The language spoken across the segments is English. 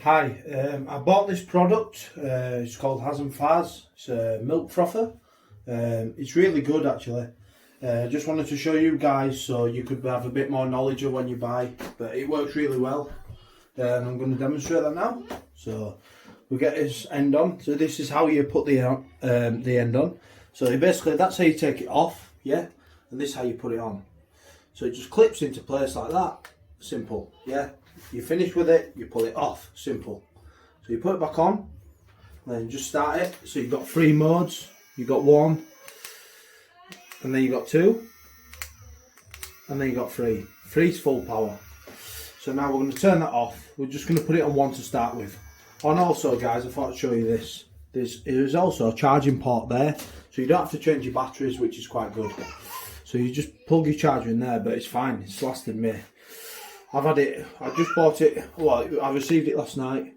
Hi, I bought this product, it's called Has and Faz, it's a milk frother. It's really good actually. Just wanted to show you guys so you could have a bit more knowledge of when you buy, but it works really well. And I'm going to demonstrate that now. So we'll get this end on. So this is how you put the end on. So basically that's how you take it off, yeah? And this is how you put it on. So it just clips into place like that. Simple, yeah? You finish with it, you pull it off, simple. So you put it back on, then just start it. So you've got 3 modes, you've got 1, and then you've got 2, and then you've got 3. 3 is full power. So now we're going to turn that off. We're just going to put it on 1 to start with. Oh, and also guys, I thought I'd show you this. There's also a charging port there, so you don't have to change your batteries, which is quite good. So you just plug your charger in there, but it's fine, it's lasted me. I've had it, I just bought it, well, I received it last night,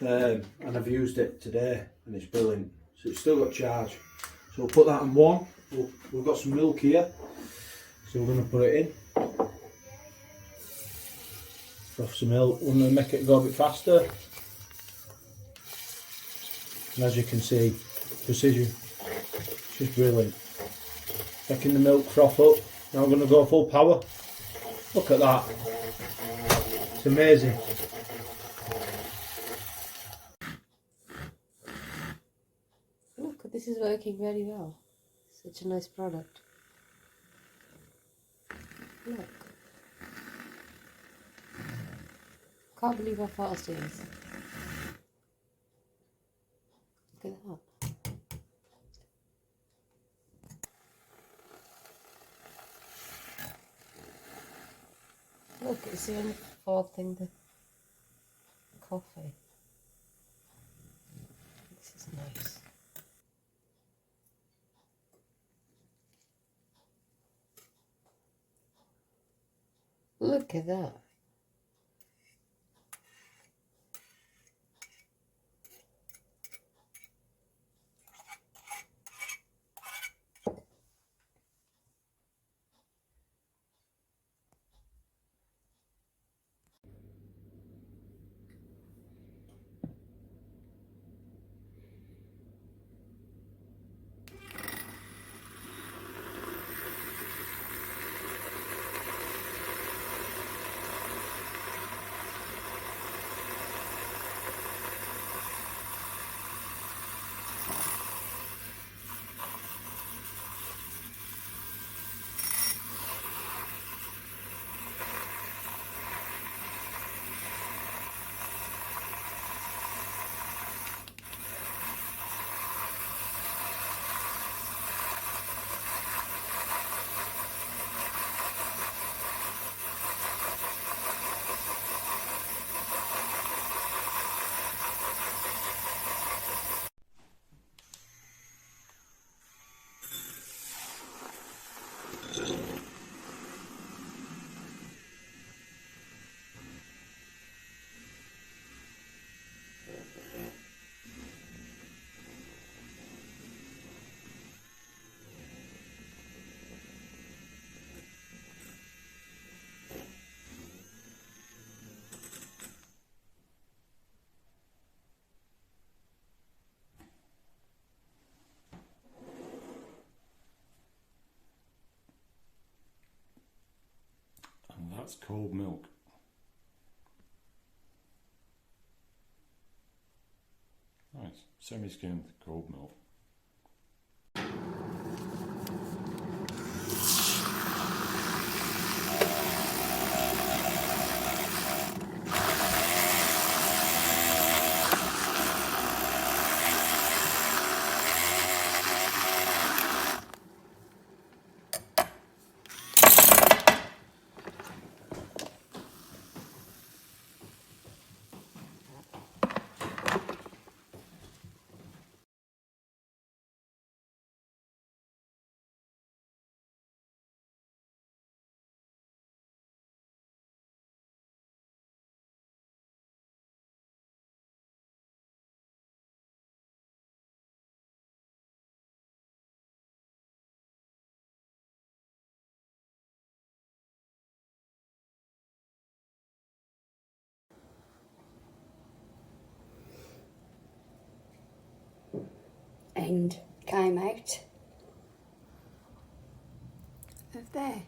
and I've used it today, and it's brilliant. So it's still got charge. So we'll put that on 1. We've got some milk here, so we're going to put it in. Froth some milk, we're going to make it go a bit faster. And as you can see, precision, it's just brilliant. Making the milk froth up. Now we're going to go full power. Look at that. It's amazing. Look, this is working very well. Such a nice product. Look. Can't believe how fast it is. Look at that. Look, it's the only frothing the coffee. This is nice. Look at that. And that's cold milk. Nice, semi-skimmed cold milk. end came out of there.